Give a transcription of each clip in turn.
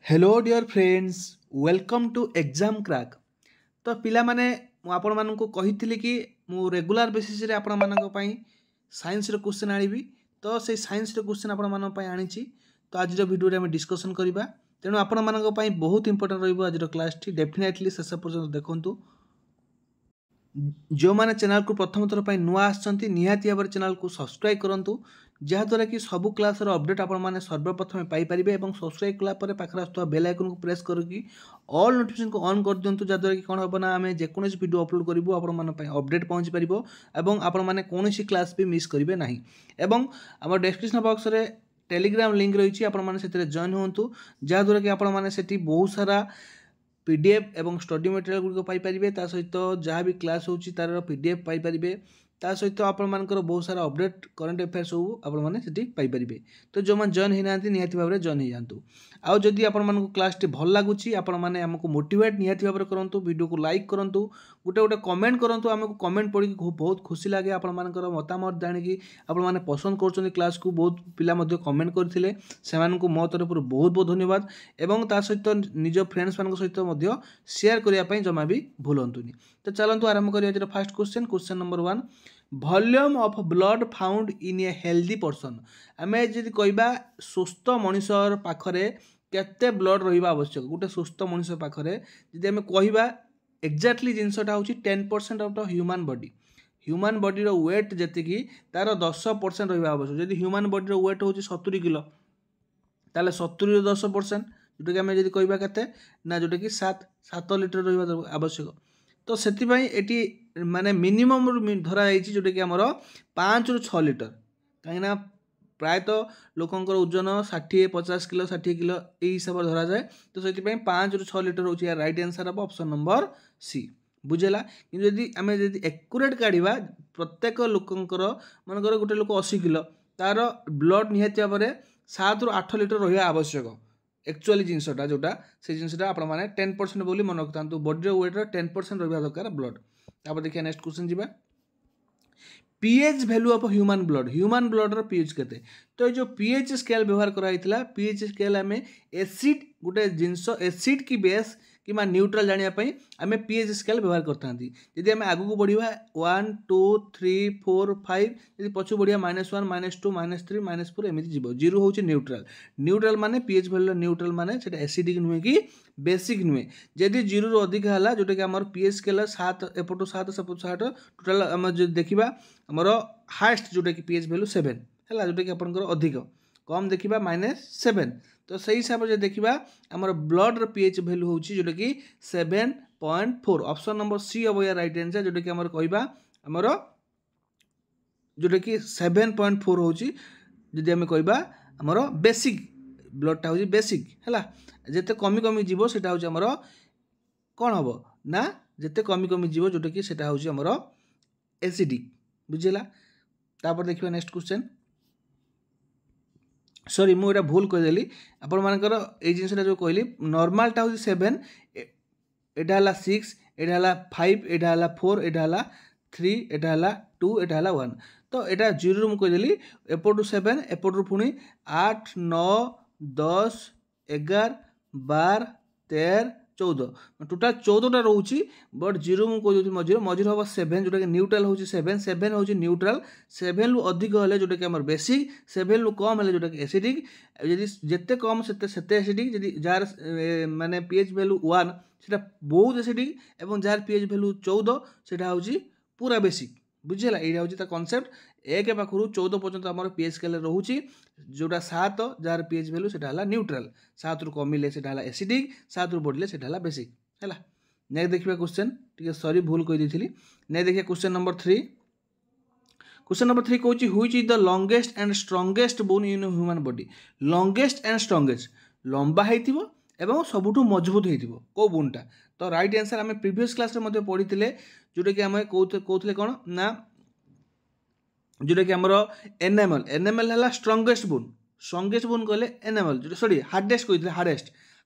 Hello dear friends welcome to exam crack. तो पिला माने आपण मानकु कहितली कि मु रेगुलर बेसिस रे आपण मानक पई साइंस रे क्वेश्चन आनिबी। तो से साइंस रे क्वेश्चन आपण मानक पई आनिची। तो आज रो वीडियो रे हम डिस्कशन करिबा। तेणु आपण मानक पई बहुत इंपोर्टेंट रहइबो आज रो क्लास टी। डेफिनेटली शेष पर्यंत देखंतु। जो मैंने चैनल को प्रथम थर पर नुआ आसछंती निहाती भाव चैनल को सब्सक्राइब करूँ जहाँद्वारा कि सबू क्लास अपडेट आपने सर्वप्रथम पाइपर और सब्सक्राइब कलापर पाखे आसुवा बेल आइकन को प्रेस करके ऑल नोटिफिकेशन को ऑन कर दिंतु जहाँद्वारा कि कौन हम ना आम जेकोसी वीडियो अपलोड करूँ आपण अपडेट पहुँची पार और आपण मैंने कौन क्लास भी मिस करेंगे ना। एवं आम डिस्क्रिप्शन बॉक्स में टेलीग्राम लिंक रही है जॉइन हूँ जहाँद्वारा कि आपड़ी बहुत सारा पीडीएफ एवं स्टडी मटेरियल गुड़िक पाइपर ता सहित जहाँ भी क्लास होची तार पीडीएफ पाइपर ता सहित आपण मानकर बहुत सारा अपडेट करंट अफेयर्स सब आपण मैंने पाइपर। तो जो मैंने जॉइन होना निहाती भाव में जॉइन हो जातु। आउ जदि आपण मानक क्लास टी भल लगुच आपण मैंने आमको मोटिवेट निहाती भाव में करूँ वीडियो को लाइक करूँ गोटे गोटे कमेंट करूँ आमको कमेंट पढ़ी बहुत खुशी लगे आपण मानकर मतामत जानिकी आपण मैंने पसंद कर क्लास को बहुत पिला कमेंट करते से मो तरफ बहुत बहुत धन्यवाद एवं ता सहित निज फ्रेंड्स मान सहित शेयर करने जमा भी भूलतुनि। तो चलतु आरंभ करिए first question. Question number 1 volume of blood found in a healthy person. आम जी कहवा सुस्थ मनीषर पाखरे केते ब्लड रहा आवश्यक गोटे सुस्थ मनीष पाखरे जी आम कहवा एक्जाक्टली जिनसटा हूँ 10% of the human body. Human body weight जी तार 10% रहा आवश्यक। जदि ह्यूमन बॉडी वेट हूँ 70 किलो ताले 70 10% जोटा कि आम जी कहवा के ना जोटा कि 7 लिटर रहा आवश्यक। तो से माने मिनिमम धरा जोटा कि आमर 5 ରୁ 6 लिटर कहीं प्रायतः लोकंर ओजन 60-50 किलो 60 किलो यही हिसाब से धरा जाए। तो से 5 ରୁ 6 लिटर हूँ यार राइट आंसर हम ऑप्शन नंबर सी बुझेगा। कि आम जी एक्यूरेट काढ़ा प्रत्येक लोकंर मनकर गोटे लोक 80 किलो तार ब्लड निहाती भाव में 7 ରୁ 8 लिटर रहा आवश्यक। एक्चुअली जिनसटा जोटा से जिनसटा आप 10% बोली मन रखता बॉडी वेट 10% रहा दरकार ब्लड। तापर देखिए नेक्स्ट क्वेश्चन जी PH value of human blood PH केते। तो ये जो पीएच स्केल व्यवहार कराइला पीएच स्केल आम एसिड गोटे जिनस एसिड की बेस कि न्यूट्रल जानापी आम पीएच स्केल व्यवहार करता। जदि आम आगू बढ़ा 1 2 3 4 5 जी पछू बढ़िया -1 -2 -3 -4 एमती जीव 0 हूँ न्यूट्रल। न्यूट्रल माने पीएच वैल्यू न्यूट्रल माने सेटा एसिडिक नुहे कि बेसिक नुहे। जदि 0 ରୁ अधिक है जोटा कि आम पीएच स्केल 7 एपटू 7 सेपटू 7 टोटाल आम जो देखा आमर हाएस्ट जोटा कि पीएच वैल्यू 7 है जोटा कि आपंकर अधिक कम देखा -7। तो सही हिसाब से देखा आमर ब्लड पीएच वैल्यू हूँ जोटा कि 7.4 ऑप्शन नंबर सी हम यार राइट आंसर जोटा कि आमर कहवा आमर जोटा कि 7.4 हूँ जदि आम कहवा आमर बेसिक ब्लडटा हूँ बेसिक है जिते कमी कमी जीव से आमर कौन हम ना जिते कमी कमी जीव जोटा कि सेटा हूँ आमर एसिडिक बुझेगा। तापर देखिए नेक्स्ट क्वेश्चन सॉरी मुझे भूल कहीदेली आपण मानकर ये जिनसा जो कहली नॉर्मलटा हूँ 7 एटा है 6 एटा है 5 एटा है 4 एटा है 3 एटा है 2 एटा है 1। तो यहाँ 0 मुझे कहीदेली एपटू 7 एपटू पुणी 8 9 10 11 12 13 14 टोटाल 14टा रोचे बट 0 मुझे कही मझे मझे हम 7 जोटा कि न्यूट्रल हूँ 7 हूँ न्यूट्रल 7 रु अधिक है जोटा कि बेसिक 7 रु कम है जोटा कि एसिडिक जदि जिते कम से एसिडिक जदि जार माने पीएच वैल्यू 1 से बहुत एसिडिक और जार पीएच वैल्यू 14 से हूँ पूरा बेसिक बुझेगा। ये हूँ कनसेप्ट 1 पाखु 14 पर्यंत आम पीएच स्केल रोचे जोटा 7 जार पीएच वैल्यू से न्यूट्रल 7 रु कमिले से एसिडिक 7 रु बढ़ले से बेसिक है। नेक्स्ट देखिए क्वेश्चन टी सॉरी भूल कही नेक्स्ट देखिए क्वेश्चन नंबर 3। क्वेश्चन नंबर 3 कौन which is the longest and strongest bone in human body. Longest and strongest लंबा होइथिबो एवं सबुठु मजबूत होइथिबो को बोनटा। तो राइट आंसर आम प्रीवियस क्लास में पढ़ी जोटा कि आम कहते कौन ना जोटा कि आमर एनामल है स्ट्रॉन्गेस्ट बोन कहले एनामल जो सॉरी हार्डेस्ट कहते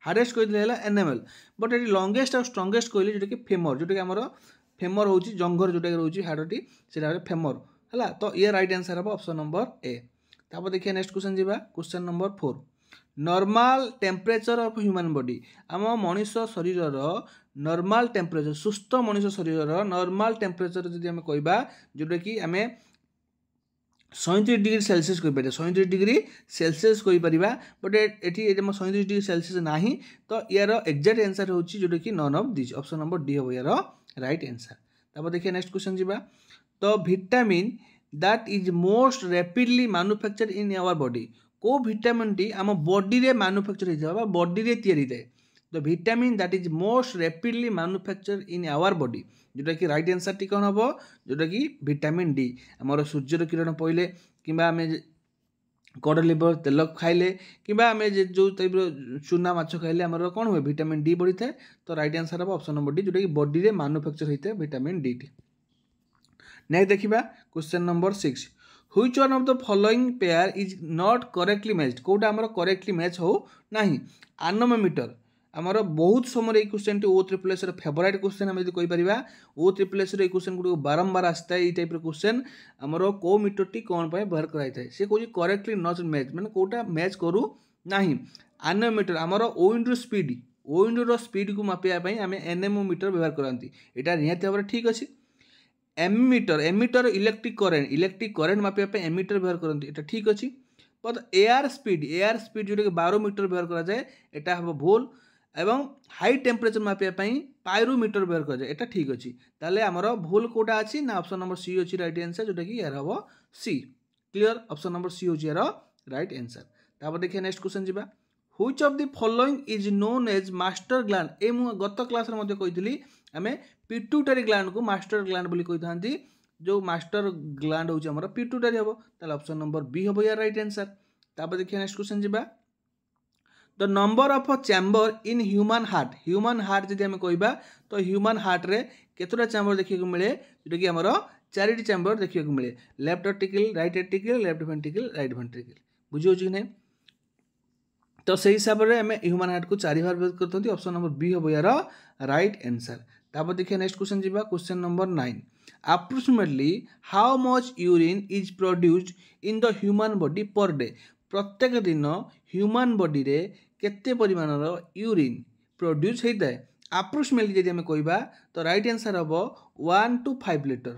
हार्डेस्ट कहते एनामल बट ये लॉन्गेस्ट और स्ट्रॉन्गेस्ट कहले जोटा कि फेमर जोटा कि आमर फेमर हूँ जंघर जोटा रोचे हाड़टी से फेमर है। तो ये राइट आंसर हम ऑप्शन नंबर ए। तापर देखिए नेक्स्ट क्वेश्चन जी question number 4 normal temperature of human body आम मनीष शरीर नॉर्मल टेम्परेचर सुस्थ मनीष शरीर नॉर्मल टेम्परेचर जदि आम कहबा जोटा कि आम 37 डिग्री सेल्सियस कहीपर 37 डिग्री सेल्सियस कहीपर बट ये 37 डिग्री सेल्सियस ना तो यार एक्जाक्ट आंसर होची जोटा कि none of this option number D हम यार राइट आंसर। तब देखिए नेक्स्ट क्वेश्चन जीवा तो vitamin that is most rapidly manufacture in our body को विटामिन टी आम बॉडी रे मैन्युफैक्चर होता बॉडी रे तैयारी थाए तो vitamin that is most rapidly manufacture in our body जोटा कि राइट आंसर टी कौन हम जोटा कि विटामिन डी आमर सूर्यर किरण पड़े कि आम कड़ लिवर तेल खाइले कि आम जो टाइप चूना माछ खाइले आमर कौन हुए विटामिन डी बढ़ी थाए तो राइट आंसर हम ऑप्शन नंबर डी जोटा कि बॉडी रे मैन्युफैक्चर होता है विटामिन डी टी। नेक्स्ट देखिबा question number 6 which one of the following pair is not correctly matched कोटा आमर करेक्टली मैच हो नाही एनोमीटर आमर बहुत समय क्वेश्चन टी O triple S favourite question आम कहीपर ओ ट्रिपल एस क्वेश्चन गुड़ बारंबार आसता है टाइप क्वेश्चन आमर को मीटर टी कौन व्यवहार कराई सी कौन करेक्टली नॉट मैच मैंने कौटा मैच करू ना एनोमीटर आमर ओ इंटू स्पीड ओ इंटू स्पीड को मापिया आम एनएमोमीटर व्यवहार करती यहाँ निहत भाव ठीक अच्छे एमीटर एमीटर इलेक्ट्रिक करेन्ट मापिया एमीटर व्यवहार करती यहाँ ठीक अच्छे बट एयर स्पीड जोटा कि 12 मीटर व्यवहार कराए यहाँ हम भूल एवं हाई टेम्परेचर मापिया पायरोमीटर व्यवहार कराए यहाँ ठीक अच्छे ताले आमर भूल कोटा अच्छी ना ऑप्शन नंबर सी अच्छी राइट आंसर जोटा कि यार हम सी क्लियर ऑप्शन नंबर सी हूँ यार राइट आंसर। तापर देखिए नेक्स्ट क्वेश्चन जीवा which of the following is known as master gland ए मु गत क्लास रे कही आम पिट्यूटरी ग्लैंड को मास्टर ग्लैंड बोली कही था जो मास्टर ग्लैंड हूँ आम पिट्यूटरी हम ताले ऑप्शन नंबर बी हम यार राइट आंसर। तापर देखिए नेक्स्ट क्वेश्चन जीवा the number of chamber in human heart जब आम कहबा तो ह्यूमन हार्ट रे केतोटा चैम्बर देखिए मिले जोटा कि आमर 4टी चैम्बर देखिए मिले left ventricle right ventricle left ventricle right ventricle बुझे कि नहीं तो से हिसाब से आम ह्यूमन हार्ट को 4 भाग करते ऑप्शन नंबर बी हम यार राइट आंसर। तापर देखिए नेक्स्ट क्वेश्चन जीवा question number 9 approximately how much urine is produced in the human body per day प्रत्येक दिन ह्यूमन बॉडी रे केते परिमाणर यूरिन प्रोड्यूस होता है अप्रोक्सीमेटली जब आम कहबा तो राइट आंसर हम 1 to 5 लीटर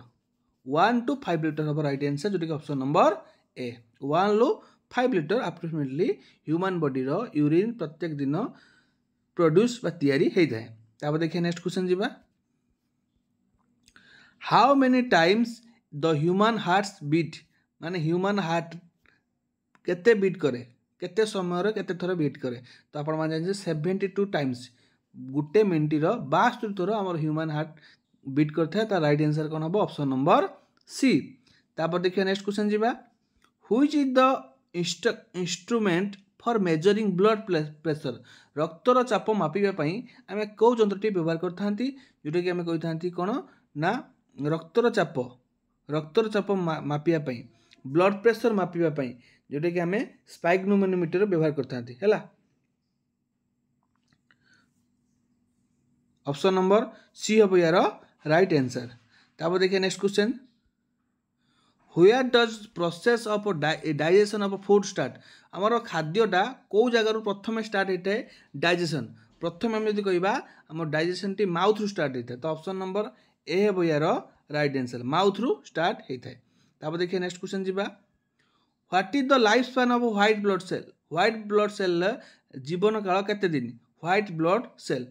1 to 5 लीटर हम राइट आंसर जोटा कि option number A 1 to 5 litre approximately human body रो यूरिन प्रत्येक दिन प्रोड्यूस बा तैयारी होता है। तापर देखिए नेक्स्ट क्वेश्चन जीवा how many times the human hearts beat माने ह्यूमन हार्ट केते बीट करे केते समय केते थर बीट करे तो आप 72 टाइम्स गोटे मिनट 72 थर आम ह्यूमन हार्ट बीट करता है राइट आंसर कौन हम ऑप्शन नंबर सी। तापर देखिए नेक्स्ट क्वेश्चन जीवा which is the instrument for measuring blood pressure रक्तर चाप मापिबापी आम कौ जंत्रटी व्यवहार करता जोटा कि आम कही था कौन ना रक्तर चाप मापिबापी ब्लड प्रेशर मापिबापी जोटा कि आम स्पाइग्नोमीटर व्यवहार करता है ऑप्शन नंबर सी हम यार राइट आंसर। तापर देखिए next question where does process of digestion of food start आमर खाद्यटा कौ जगार प्रथम स्टार्ट होता है डाइजेशन प्रथम आम जब कहवा आम डाइजेशन टी माउथ रु स्टार्ट होता है तो ऑप्शन नंबर ए हम यार राइट आंसर माउथ रु स्टार्ट होता है। तापर देखिए नेक्स्ट क्वेश्चन जीवा what is the life span of white blood cell जीवन काल केते दिन व्हाइट ब्लड सेल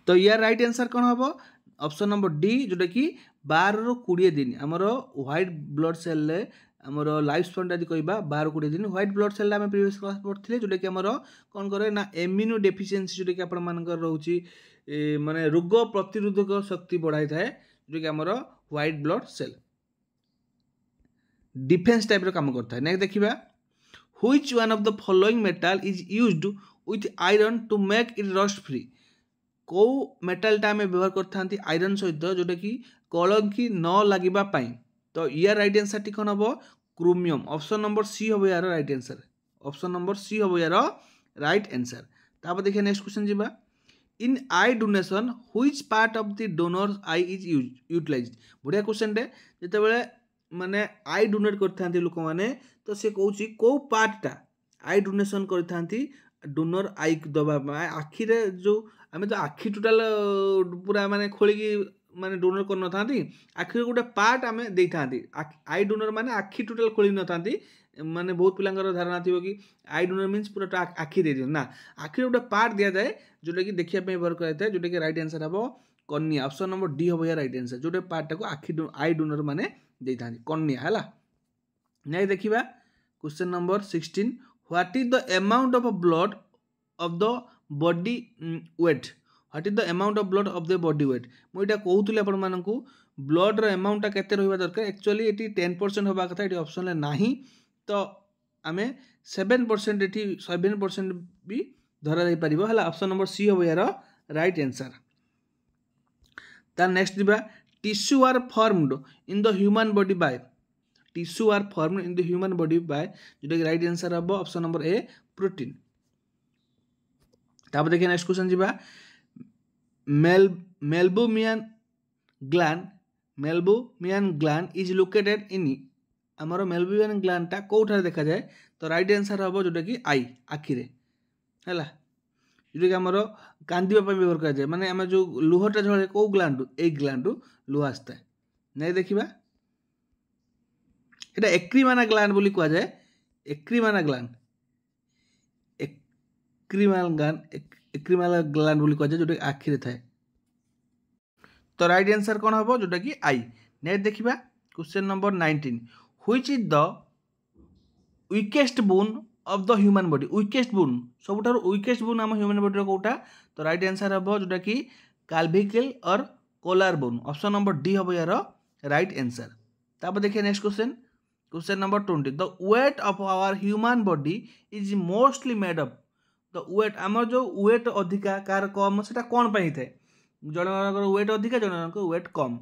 तो यार राइट आंसर कौन हम ऑप्शन नंबर डी जोटा कि 12 ରୁ 20 दिन आमर व्हाइट ब्लड सेल आमर लाइफ स्पैन यदि कहबा 12 ରୁ 20 दिन व्हाइट ब्लड सेल आम प्रीवियस क्लास पढ़ते जोटा कि आमर कौन करे ना एमिनो डेफिशिएंसी जोटा कि आपण मानकर रोची माने रोग प्रतिरोधक शक्ति बढ़ाई थाए जोटा कि आमर white blood cell defence type काम करता है। नेक्स्ट देखिबा which one of the following metal is used with iron to make it rust free कौ मेटालटा आम व्यवहार करते आयरन सहित जोटा कि कलंकी न लगे तो यार राइट आंसर टी कौन हम क्रोमियम ऑप्शन नंबर सी हम यार right answer option number C हम यार राइट आंसर। तापर देखिए नेक्स्ट क्वेश्चन जीवा in eye donation which part of the donor eye is utilized बढ़िया क्वेश्चन टे जिते माने आई डोनेट करथांती लोक माने तो से कहूची को पार्टटा आई डोनेशन करथांती डोनर आई दबा आखि रे जो आमे तो आखि टोटल पूरा माने खोली की माने डोनर कर न थांती आखि गोटे पार्ट आमे देई थांती आई डोनर माने आखि टोटल खोली न थांती माने बहुत पिलांकर धारणा थिबो कि आई डोनर मीन्स पूरा आखि दे दियो ना आखि गोटे पार्ट दिया जाए जोटा कि देखिया पे व्यवहार कराई थाए जोटा कि राइट आंसर हबो कन्या ऑप्शन नंबर डी हबो या राइट आंसर जोटे पार्ट को आखि आई डोनर माने देई थांती कन्या हला नै देखिबा question number 16 what is the amount of blood of the body weight what is the amount of blood of the body weight मु इटा कहूतली आपण मानकू ब्लड रो अमाउंट टा केते रहबा दरकार एक्चुअली एटी 10% होबा कथा एटी ऑप्शन ले नाही तो आमे 7% एटी 7% भी धरा जाई परिबो हला ऑप्शन नंबर सी होबो यार राइट आंसर ता नेक्स्ट दिबा tissue are formed in the human body by tissue are formed in the human body by जोटा कि राइट आंसर हबो ऑप्शन नंबर ए प्रोटीन तापर देखिए नेक्स्ट क्वेश्चन जीवा meibomian gland is located in हमरो meibomian gland टा कोठार देखा जाए तो राइट आंसर हबो जोटा कि आई आखि रे हला जोटा कि हमरो कांदिबा पे व्यवहार करा जाए माने हम जो लुहटा झळे को ग्लैंड ए ग्लैंड लुह आस्ता है नै देखिबा एटा एक्रिमाना ग्लैंड बोली कहा जाए एक्रिमाना ग्लैंड एक्रिमाना ग्लैंड बोली कहा जाए जोटा आखि रे थाए तो राइट आंसर कौन हम जोटा कि आई नेक्स्ट देखिबा question number 19 which is the weakest bone of the human body weakest bone सबुठार वीकेस्ट बोन हम ह्यूमन बॉडी कोटा तो राइट आंसर हम जोटा कि क्लाविकल और collar bone option number D हम यार राइट आंसर तापर देखिए next question number 20 the weight of our human body is mostly made up the weight आमर जो वेट अधिका कार कम सेटा कोन पई थाए जन वेट अधिका जन वेट कम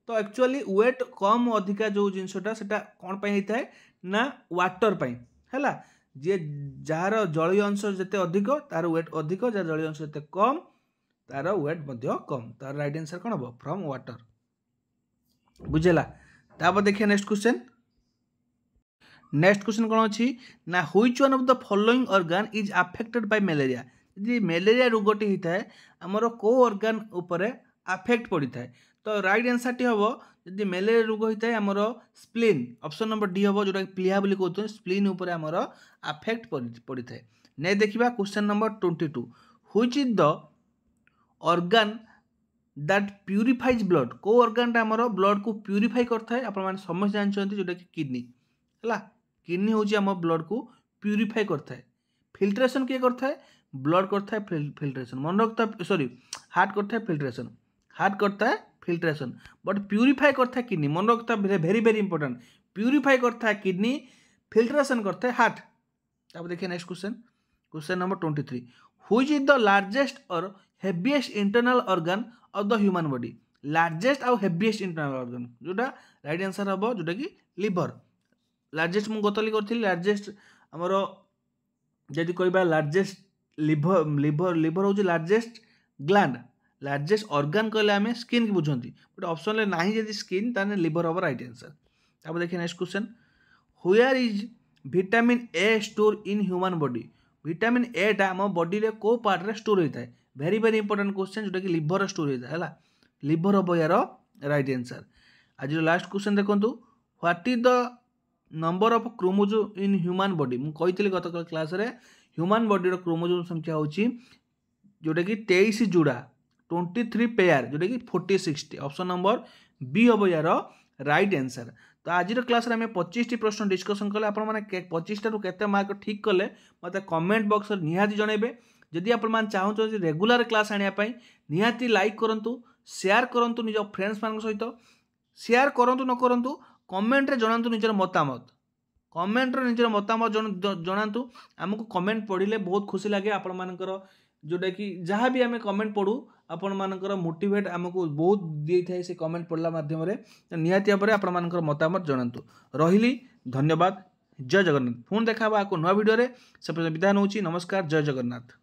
तो एक्चुअली वेट कम अधिका जो जिनसटा सेटा कोन पई थाए ना वाटर पई हैला जे जार जलीय अंश जते अधिक तार वेट अधिक जार जलीय अंश जते कम तार वेट मध्य कम तार राइट आंसर कोन हो फ्रॉम वाटर बुझेला तापर देखिए नेक्स्ट क्वेश्चन कौन अच्छी ना which one of the following organ is affected by malaria यदि मलेरिया रोगटी होता है आमर को ऑर्गन उपरे अफेक्ट पड़ी थाए तो राइट आंसर टी हम जदि मलेरिया रोग होता है आमर स्प्लीन ऑप्शन नंबर डी हम जोटा प्लीहा बोली कहते स्प्लीन उपरे आमर अफेक्ट पड़ी थाए नै देखिबा question number 22 which is the organ that purifies blood को ऑर्गन आमर ब्लड को प्यूरिफाई करता है आपण माने समझ जानछंती जोटा कि किडनी हला किडनी होची आम ब्लड को प्यूरिफाई करता है फिल्ट्रेशन किए करता है ब्लड करता है फिल्ट्रेशन मन रखता सॉरी हार्ट करता है फिल्ट्रेशन बट प्यूरिफाई करता है किडनी मन रखता वेरी वेरी इंपोर्टेंट प्यूरिफाई करता है किडनी फिल्ट्रेशन करता है हार्ट अब देखिए next question number 23 which is the largest और heaviest internal organ of the human body largest और हेवीएस्ट इंटरनल ऑर्गन जोटा राइट आंसर हम जोटा कि लिवर लार्जेस्ट मु गतली करथि लार्जेस्ट हमरो जदि कहबा लार्जेस्ट लिवर होची लार्जेस्ट ग्लैंड लार्जेस्ट ऑर्गन कहले हमें स्किन की बुझंती बट ऑप्शन ले नाही जदि स्किन ताने लिवर ओवर राइट आंसर अब देखिए next question where is vitamin A store in human body vitamin A टा हम बॉडी रे को पार्ट रे स्टोर होता है वेरी वेरी इंपोर्टेंट क्वेश्चन जोटा कि लिवर स्टोर होता है हला लिवर हम यार राइट आंसर आज लास्ट क्वेश्चन देखंतु what is the number of chromosome in human body मु कहितली गत क्लास रे ह्यूमन बॉडी रो क्रोमोजोम संख्या होची जोटा कि 23 जोड़ा 23 पेयर जोटा कि 40-60 ऑप्शन नंबर बी हम यार राइट आंसर तो आज क्लास रे 25 प्रश्न डिस्कसन कले आपण माने 25 टारू केते मार्क ठीक कले मते कमेंट बॉक्स रे निहाती जणेबे जदि आपण मान चाहू रेगुलर क्लास आनिया पई निहाती लाइक करंतु शेयर करंतु निज फ्रेंड्स मान सहित शेयर करंतु न करंतु कमेंट रे जणांतु निजर मतामत कमेंट रे निजर मतामत जणांतु हमको कमेंट पढ़िले बहुत खुशी लगे आपण मानकर जोटा कि जहाँ भी आम कमेंट पढ़ू आपण मानकर मोटिवेट आमको बहुत दी थाए से कमेंट पढ़ला माध्यम रे निहाती भाव आपण मानकर मतामत जणांतु रहिली धन्यवाद जय जगन्नाथ पुणी देखा नुआ वीडियो रे से विदा नौची नमस्कार जय जगन्नाथ।